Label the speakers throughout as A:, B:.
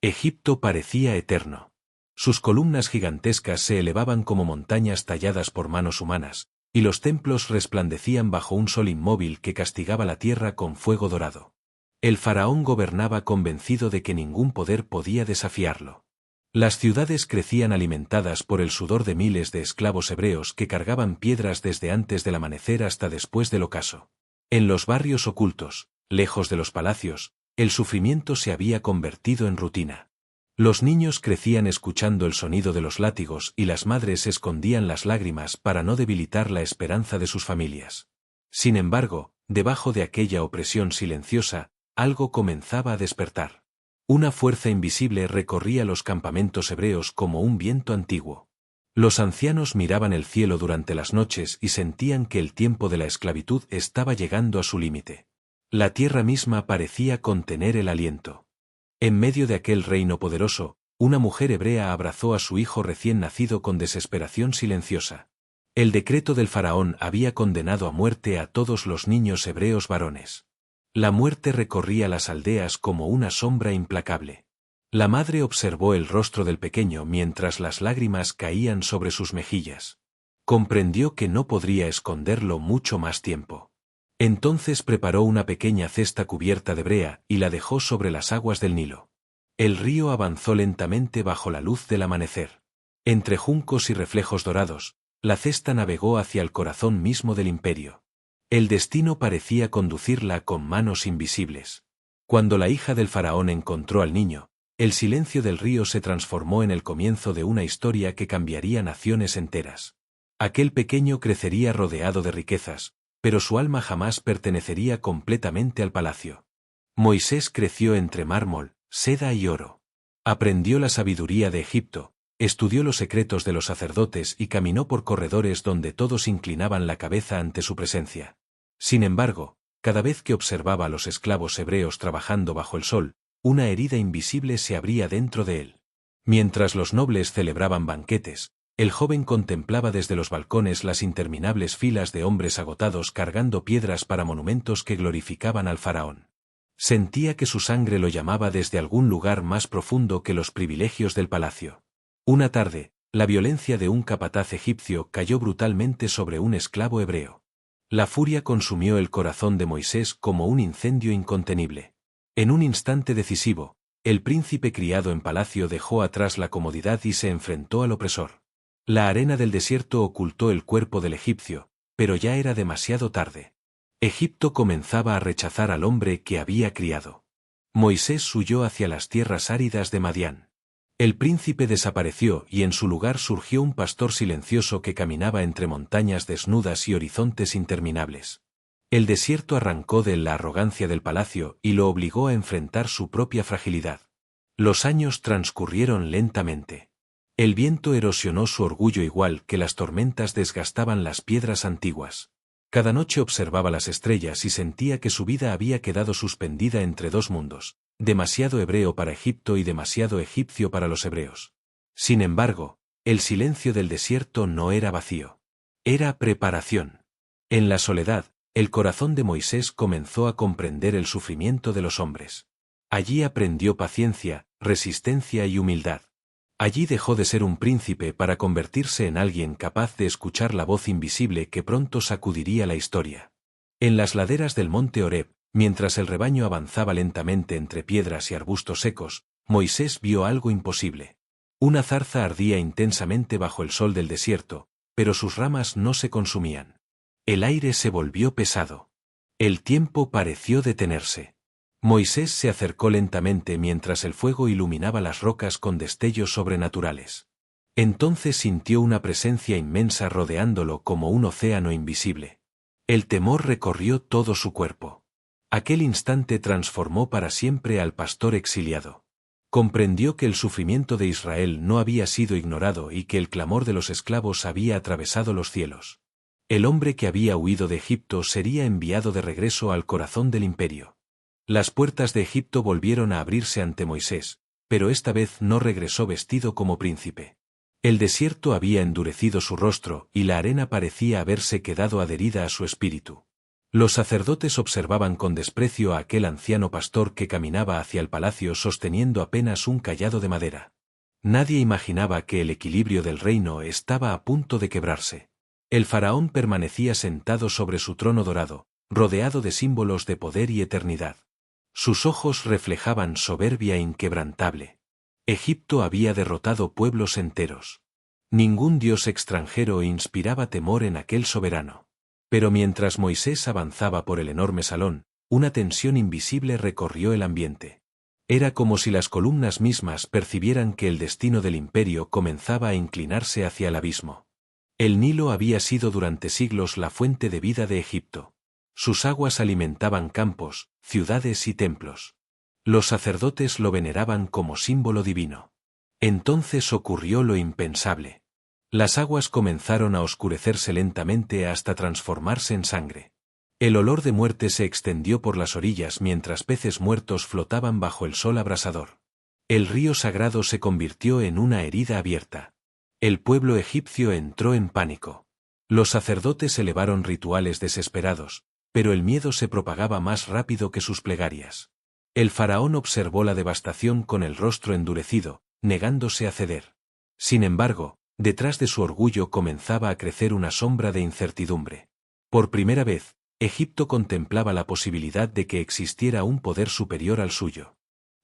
A: Egipto parecía eterno. Sus columnas gigantescas se elevaban como montañas talladas por manos humanas, y los templos resplandecían bajo un sol inmóvil que castigaba la tierra con fuego dorado. El faraón gobernaba convencido de que ningún poder podía desafiarlo. Las ciudades crecían alimentadas por el sudor de miles de esclavos hebreos que cargaban piedras desde antes del amanecer hasta después del ocaso. En los barrios ocultos, lejos de los palacios, el sufrimiento se había convertido en rutina. Los niños crecían escuchando el sonido de los látigos y las madres escondían las lágrimas para no debilitar la esperanza de sus familias. Sin embargo, debajo de aquella opresión silenciosa, algo comenzaba a despertar. Una fuerza invisible recorría los campamentos hebreos como un viento antiguo. Los ancianos miraban el cielo durante las noches y sentían que el tiempo de la esclavitud estaba llegando a su límite. La tierra misma parecía contener el aliento. En medio de aquel reino poderoso, una mujer hebrea abrazó a su hijo recién nacido con desesperación silenciosa. El decreto del faraón había condenado a muerte a todos los niños hebreos varones. La muerte recorría las aldeas como una sombra implacable. La madre observó el rostro del pequeño mientras las lágrimas caían sobre sus mejillas. Comprendió que no podría esconderlo mucho más tiempo. Entonces preparó una pequeña cesta cubierta de brea y la dejó sobre las aguas del Nilo. El río avanzó lentamente bajo la luz del amanecer. Entre juncos y reflejos dorados, la cesta navegó hacia el corazón mismo del imperio. El destino parecía conducirla con manos invisibles. Cuando la hija del faraón encontró al niño, el silencio del río se transformó en el comienzo de una historia que cambiaría naciones enteras. Aquel pequeño crecería rodeado de riquezas, pero su alma jamás pertenecería completamente al palacio. Moisés creció entre mármol, seda y oro. Aprendió la sabiduría de Egipto, estudió los secretos de los sacerdotes y caminó por corredores donde todos inclinaban la cabeza ante su presencia. Sin embargo, cada vez que observaba a los esclavos hebreos trabajando bajo el sol, una herida invisible se abría dentro de él. Mientras los nobles celebraban banquetes, el joven contemplaba desde los balcones las interminables filas de hombres agotados cargando piedras para monumentos que glorificaban al faraón. Sentía que su sangre lo llamaba desde algún lugar más profundo que los privilegios del palacio. Una tarde, la violencia de un capataz egipcio cayó brutalmente sobre un esclavo hebreo. La furia consumió el corazón de Moisés como un incendio incontenible. En un instante decisivo, el príncipe criado en palacio dejó atrás la comodidad y se enfrentó al opresor. La arena del desierto ocultó el cuerpo del egipcio, pero ya era demasiado tarde. Egipto comenzaba a rechazar al hombre que había criado. Moisés huyó hacia las tierras áridas de Madián. El príncipe desapareció y en su lugar surgió un pastor silencioso que caminaba entre montañas desnudas y horizontes interminables. El desierto arrancó de la arrogancia del palacio y lo obligó a enfrentar su propia fragilidad. Los años transcurrieron lentamente. El viento erosionó su orgullo igual que las tormentas desgastaban las piedras antiguas. Cada noche observaba las estrellas y sentía que su vida había quedado suspendida entre dos mundos, demasiado hebreo para Egipto y demasiado egipcio para los hebreos. Sin embargo, el silencio del desierto no era vacío. Era preparación. En la soledad, el corazón de Moisés comenzó a comprender el sufrimiento de los hombres. Allí aprendió paciencia, resistencia y humildad. Allí dejó de ser un príncipe para convertirse en alguien capaz de escuchar la voz invisible que pronto sacudiría la historia. En las laderas del monte Horeb, mientras el rebaño avanzaba lentamente entre piedras y arbustos secos, Moisés vio algo imposible. Una zarza ardía intensamente bajo el sol del desierto, pero sus ramas no se consumían. El aire se volvió pesado. El tiempo pareció detenerse. Moisés se acercó lentamente mientras el fuego iluminaba las rocas con destellos sobrenaturales. Entonces sintió una presencia inmensa rodeándolo como un océano invisible. El temor recorrió todo su cuerpo. Aquel instante transformó para siempre al pastor exiliado. Comprendió que el sufrimiento de Israel no había sido ignorado y que el clamor de los esclavos había atravesado los cielos. El hombre que había huido de Egipto sería enviado de regreso al corazón del imperio. Las puertas de Egipto volvieron a abrirse ante Moisés, pero esta vez no regresó vestido como príncipe. El desierto había endurecido su rostro y la arena parecía haberse quedado adherida a su espíritu. Los sacerdotes observaban con desprecio a aquel anciano pastor que caminaba hacia el palacio sosteniendo apenas un cayado de madera. Nadie imaginaba que el equilibrio del reino estaba a punto de quebrarse. El faraón permanecía sentado sobre su trono dorado, rodeado de símbolos de poder y eternidad. Sus ojos reflejaban soberbia inquebrantable. Egipto había derrotado pueblos enteros. Ningún dios extranjero inspiraba temor en aquel soberano. Pero mientras Moisés avanzaba por el enorme salón, una tensión invisible recorrió el ambiente. Era como si las columnas mismas percibieran que el destino del imperio comenzaba a inclinarse hacia el abismo. El Nilo había sido durante siglos la fuente de vida de Egipto. Sus aguas alimentaban campos, ciudades y templos. Los sacerdotes lo veneraban como símbolo divino. Entonces ocurrió lo impensable. Las aguas comenzaron a oscurecerse lentamente hasta transformarse en sangre. El olor de muerte se extendió por las orillas mientras peces muertos flotaban bajo el sol abrasador. El río sagrado se convirtió en una herida abierta. El pueblo egipcio entró en pánico. Los sacerdotes elevaron rituales desesperados, pero el miedo se propagaba más rápido que sus plegarias. El faraón observó la devastación con el rostro endurecido, negándose a ceder. Sin embargo, detrás de su orgullo comenzaba a crecer una sombra de incertidumbre. Por primera vez, Egipto contemplaba la posibilidad de que existiera un poder superior al suyo.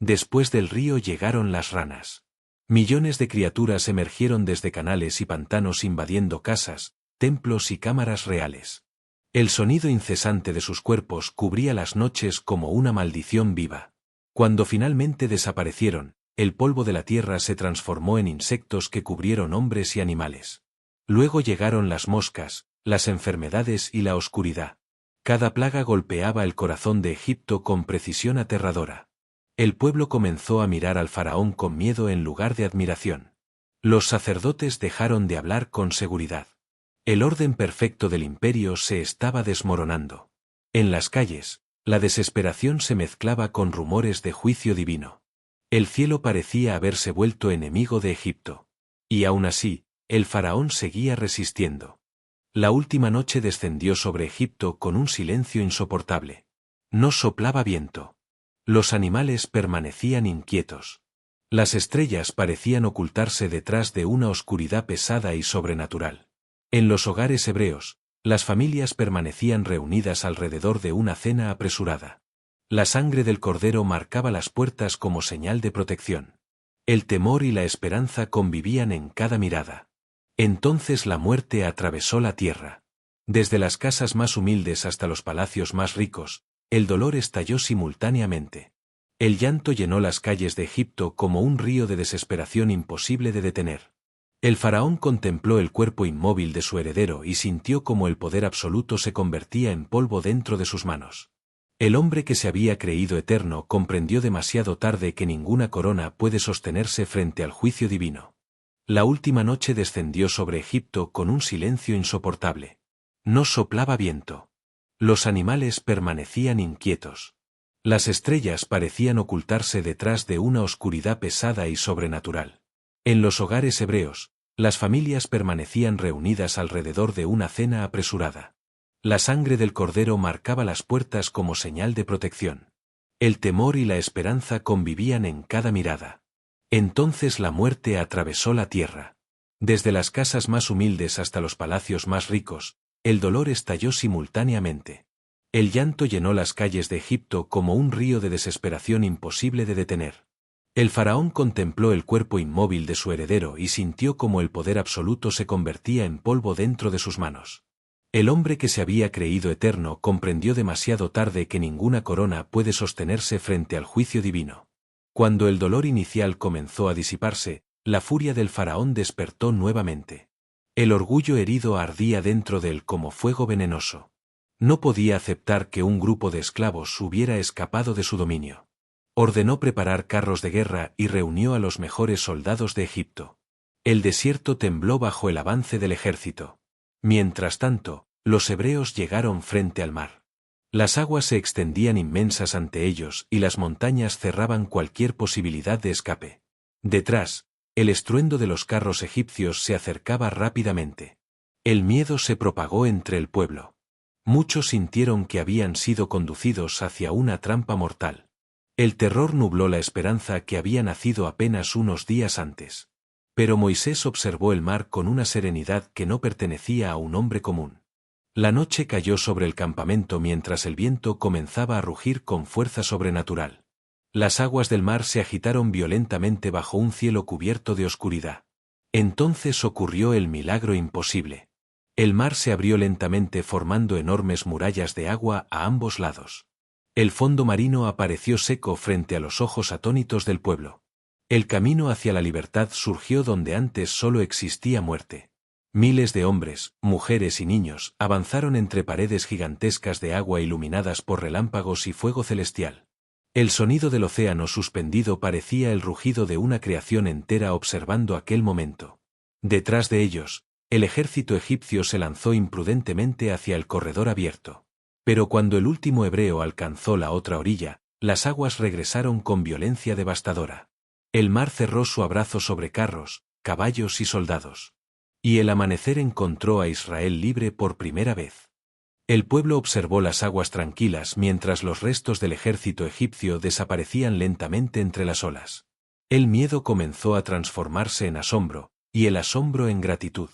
A: Después del río llegaron las ranas. Millones de criaturas emergieron desde canales y pantanos invadiendo casas, templos y cámaras reales. El sonido incesante de sus cuerpos cubría las noches como una maldición viva. Cuando finalmente desaparecieron, el polvo de la tierra se transformó en insectos que cubrieron hombres y animales. Luego llegaron las moscas, las enfermedades y la oscuridad. Cada plaga golpeaba el corazón de Egipto con precisión aterradora. El pueblo comenzó a mirar al faraón con miedo en lugar de admiración. Los sacerdotes dejaron de hablar con seguridad. El orden perfecto del imperio se estaba desmoronando. En las calles, la desesperación se mezclaba con rumores de juicio divino. El cielo parecía haberse vuelto enemigo de Egipto. Y aún así, el faraón seguía resistiendo. La última noche descendió sobre Egipto con un silencio insoportable. No soplaba viento. Los animales permanecían inquietos. Las estrellas parecían ocultarse detrás de una oscuridad pesada y sobrenatural. En los hogares hebreos, las familias permanecían reunidas alrededor de una cena apresurada. La sangre del cordero marcaba las puertas como señal de protección. El temor y la esperanza convivían en cada mirada. Entonces la muerte atravesó la tierra. Desde las casas más humildes hasta los palacios más ricos, el dolor estalló simultáneamente. El llanto llenó las calles de Egipto como un río de desesperación imposible de detener. El faraón contempló el cuerpo inmóvil de su heredero y sintió como el poder absoluto se convertía en polvo dentro de sus manos. El hombre que se había creído eterno comprendió demasiado tarde que ninguna corona puede sostenerse frente al juicio divino. La última noche descendió sobre Egipto con un silencio insoportable. No soplaba viento. Los animales permanecían inquietos. Las estrellas parecían ocultarse detrás de una oscuridad pesada y sobrenatural. En los hogares hebreos, las familias permanecían reunidas alrededor de una cena apresurada. La sangre del cordero marcaba las puertas como señal de protección. El temor y la esperanza convivían en cada mirada. Entonces la muerte atravesó la tierra. Desde las casas más humildes hasta los palacios más ricos, el dolor estalló simultáneamente. El llanto llenó las calles de Egipto como un río de desesperación imposible de detener. El faraón contempló el cuerpo inmóvil de su heredero y sintió como el poder absoluto se convertía en polvo dentro de sus manos. El hombre que se había creído eterno comprendió demasiado tarde que ninguna corona puede sostenerse frente al juicio divino. Cuando el dolor inicial comenzó a disiparse, la furia del faraón despertó nuevamente. El orgullo herido ardía dentro de él como fuego venenoso. No podía aceptar que un grupo de esclavos hubiera escapado de su dominio. Ordenó preparar carros de guerra y reunió a los mejores soldados de Egipto. El desierto tembló bajo el avance del ejército. Mientras tanto, los hebreos llegaron frente al mar. Las aguas se extendían inmensas ante ellos y las montañas cerraban cualquier posibilidad de escape. Detrás, el estruendo de los carros egipcios se acercaba rápidamente. El miedo se propagó entre el pueblo. Muchos sintieron que habían sido conducidos hacia una trampa mortal. El terror nubló la esperanza que había nacido apenas unos días antes. Pero Moisés observó el mar con una serenidad que no pertenecía a un hombre común. La noche cayó sobre el campamento mientras el viento comenzaba a rugir con fuerza sobrenatural. Las aguas del mar se agitaron violentamente bajo un cielo cubierto de oscuridad. Entonces ocurrió el milagro imposible. El mar se abrió lentamente formando enormes murallas de agua a ambos lados. El fondo marino apareció seco frente a los ojos atónitos del pueblo. El camino hacia la libertad surgió donde antes solo existía muerte. Miles de hombres, mujeres y niños avanzaron entre paredes gigantescas de agua iluminadas por relámpagos y fuego celestial. El sonido del océano suspendido parecía el rugido de una creación entera observando aquel momento. Detrás de ellos, el ejército egipcio se lanzó imprudentemente hacia el corredor abierto. Pero cuando el último hebreo alcanzó la otra orilla, las aguas regresaron con violencia devastadora. El mar cerró su abrazo sobre carros, caballos y soldados. Y el amanecer encontró a Israel libre por primera vez. El pueblo observó las aguas tranquilas mientras los restos del ejército egipcio desaparecían lentamente entre las olas. El miedo comenzó a transformarse en asombro, y el asombro en gratitud.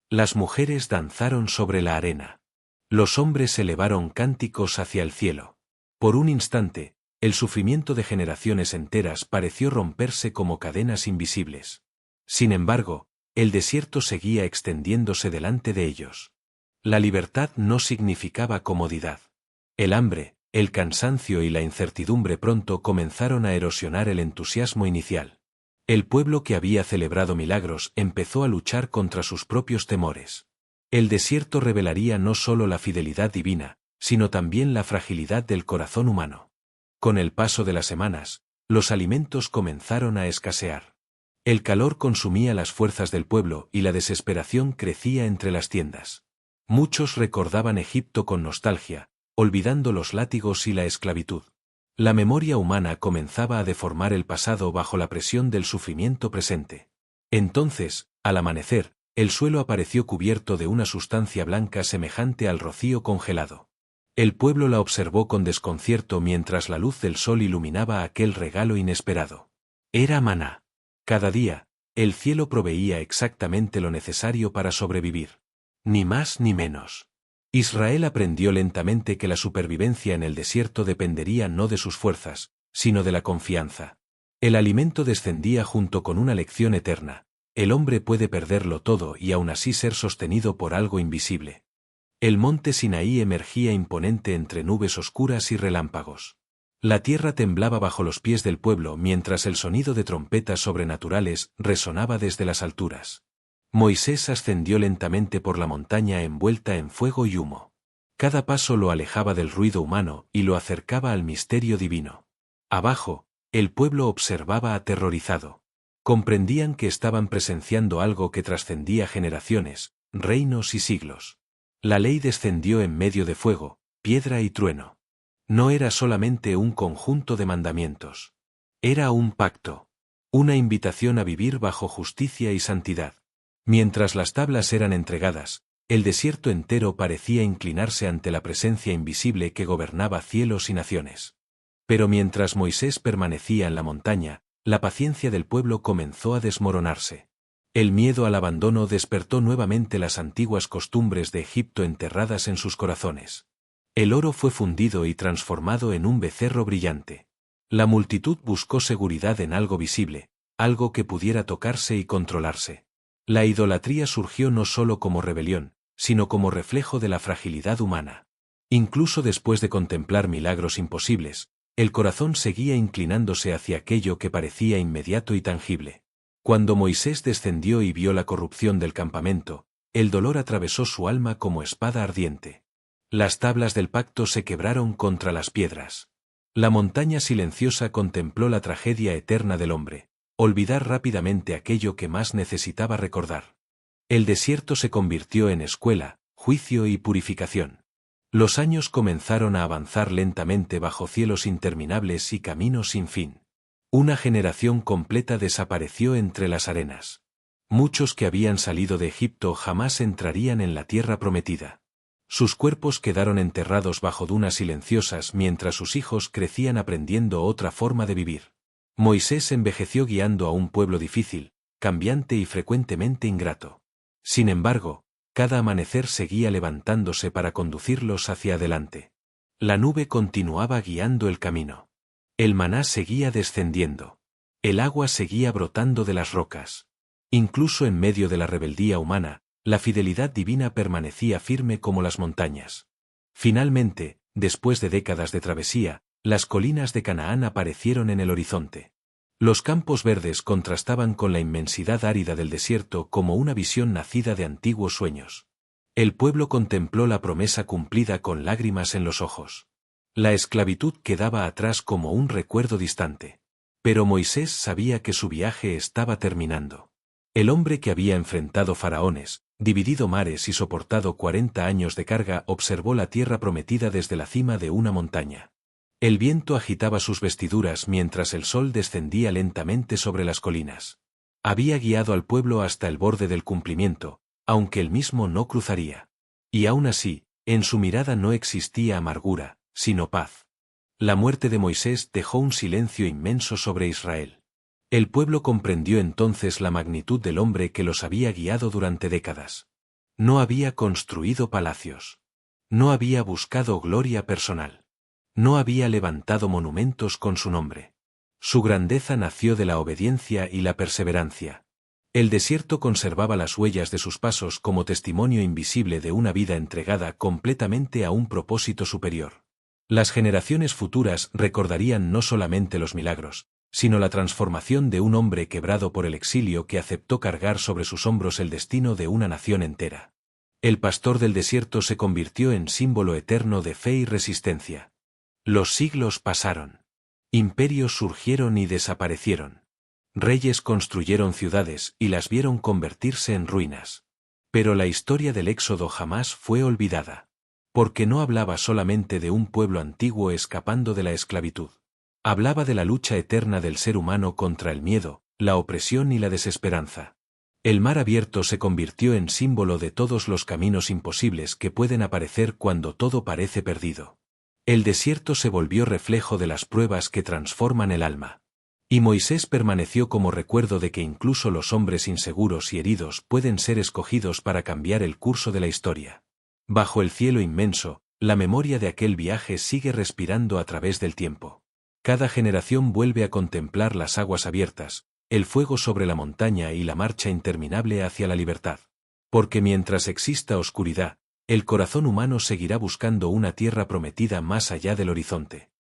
A: Las mujeres danzaron sobre la arena. Los hombres elevaron cánticos hacia el cielo. Por un instante, el sufrimiento de generaciones enteras pareció romperse como cadenas invisibles. Sin embargo, el desierto seguía extendiéndose delante de ellos. La libertad no significaba comodidad. El hambre, el cansancio y la incertidumbre pronto comenzaron a erosionar el entusiasmo inicial. El pueblo que había celebrado milagros empezó a luchar contra sus propios temores. El desierto revelaría no solo la fidelidad divina, sino también la fragilidad del corazón humano. Con el paso de las semanas, los alimentos comenzaron a escasear. El calor consumía las fuerzas del pueblo y la desesperación crecía entre las tiendas. Muchos recordaban Egipto con nostalgia, olvidando los látigos y la esclavitud. La memoria humana comenzaba a deformar el pasado bajo la presión del sufrimiento presente. Entonces, al amanecer, el suelo apareció cubierto de una sustancia blanca semejante al rocío congelado. El pueblo la observó con desconcierto mientras la luz del sol iluminaba aquel regalo inesperado. Era maná. Cada día, el cielo proveía exactamente lo necesario para sobrevivir. Ni más ni menos. Israel aprendió lentamente que la supervivencia en el desierto dependería no de sus fuerzas, sino de la confianza. El alimento descendía junto con una lección eterna. El hombre puede perderlo todo y aún así ser sostenido por algo invisible. El monte Sinaí emergía imponente entre nubes oscuras y relámpagos. La tierra temblaba bajo los pies del pueblo mientras el sonido de trompetas sobrenaturales resonaba desde las alturas. Moisés ascendió lentamente por la montaña envuelta en fuego y humo. Cada paso lo alejaba del ruido humano y lo acercaba al misterio divino. Abajo, el pueblo observaba aterrorizado. Comprendían que estaban presenciando algo que trascendía generaciones, reinos y siglos. La ley descendió en medio de fuego, piedra y trueno. No era solamente un conjunto de mandamientos. Era un pacto. Una invitación a vivir bajo justicia y santidad. Mientras las tablas eran entregadas, el desierto entero parecía inclinarse ante la presencia invisible que gobernaba cielos y naciones. Pero mientras Moisés permanecía en la montaña, la paciencia del pueblo comenzó a desmoronarse. El miedo al abandono despertó nuevamente las antiguas costumbres de Egipto enterradas en sus corazones. El oro fue fundido y transformado en un becerro brillante. La multitud buscó seguridad en algo visible, algo que pudiera tocarse y controlarse. La idolatría surgió no solo como rebelión, sino como reflejo de la fragilidad humana. Incluso después de contemplar milagros imposibles, el corazón seguía inclinándose hacia aquello que parecía inmediato y tangible. Cuando Moisés descendió y vio la corrupción del campamento, el dolor atravesó su alma como espada ardiente. Las tablas del pacto se quebraron contra las piedras. La montaña silenciosa contempló la tragedia eterna del hombre. Olvidar rápidamente aquello que más necesitaba recordar. El desierto se convirtió en escuela, juicio y purificación. Los años comenzaron a avanzar lentamente bajo cielos interminables y caminos sin fin. Una generación completa desapareció entre las arenas. Muchos que habían salido de Egipto jamás entrarían en la tierra prometida. Sus cuerpos quedaron enterrados bajo dunas silenciosas mientras sus hijos crecían aprendiendo otra forma de vivir. Moisés envejeció guiando a un pueblo difícil, cambiante y frecuentemente ingrato. Sin embargo, cada amanecer seguía levantándose para conducirlos hacia adelante. La nube continuaba guiando el camino. El maná seguía descendiendo. El agua seguía brotando de las rocas. Incluso en medio de la rebeldía humana, la fidelidad divina permanecía firme como las montañas. Finalmente, después de décadas de travesía, las colinas de Canaán aparecieron en el horizonte. Los campos verdes contrastaban con la inmensidad árida del desierto como una visión nacida de antiguos sueños. El pueblo contempló la promesa cumplida con lágrimas en los ojos. La esclavitud quedaba atrás como un recuerdo distante. Pero Moisés sabía que su viaje estaba terminando. El hombre que había enfrentado faraones, dividido mares y soportado 40 años de carga observó la tierra prometida desde la cima de una montaña. El viento agitaba sus vestiduras mientras el sol descendía lentamente sobre las colinas. Había guiado al pueblo hasta el borde del cumplimiento, aunque él mismo no cruzaría. Y aún así, en su mirada no existía amargura, sino paz. La muerte de Moisés dejó un silencio inmenso sobre Israel. El pueblo comprendió entonces la magnitud del hombre que los había guiado durante décadas. No había construido palacios. No había buscado gloria personal. No había levantado monumentos con su nombre. Su grandeza nació de la obediencia y la perseverancia. El desierto conservaba las huellas de sus pasos como testimonio invisible de una vida entregada completamente a un propósito superior. Las generaciones futuras recordarían no solamente los milagros, sino la transformación de un hombre quebrado por el exilio que aceptó cargar sobre sus hombros el destino de una nación entera. El pastor del desierto se convirtió en símbolo eterno de fe y resistencia. Los siglos pasaron. Imperios surgieron y desaparecieron. Reyes construyeron ciudades y las vieron convertirse en ruinas. Pero la historia del Éxodo jamás fue olvidada. Porque no hablaba solamente de un pueblo antiguo escapando de la esclavitud. Hablaba de la lucha eterna del ser humano contra el miedo, la opresión y la desesperanza. El mar abierto se convirtió en símbolo de todos los caminos imposibles que pueden aparecer cuando todo parece perdido. El desierto se volvió reflejo de las pruebas que transforman el alma. Y Moisés permaneció como recuerdo de que incluso los hombres inseguros y heridos pueden ser escogidos para cambiar el curso de la historia. Bajo el cielo inmenso, la memoria de aquel viaje sigue respirando a través del tiempo. Cada generación vuelve a contemplar las aguas abiertas, el fuego sobre la montaña y la marcha interminable hacia la libertad. Porque mientras exista oscuridad, el corazón humano seguirá buscando una tierra prometida más allá del horizonte.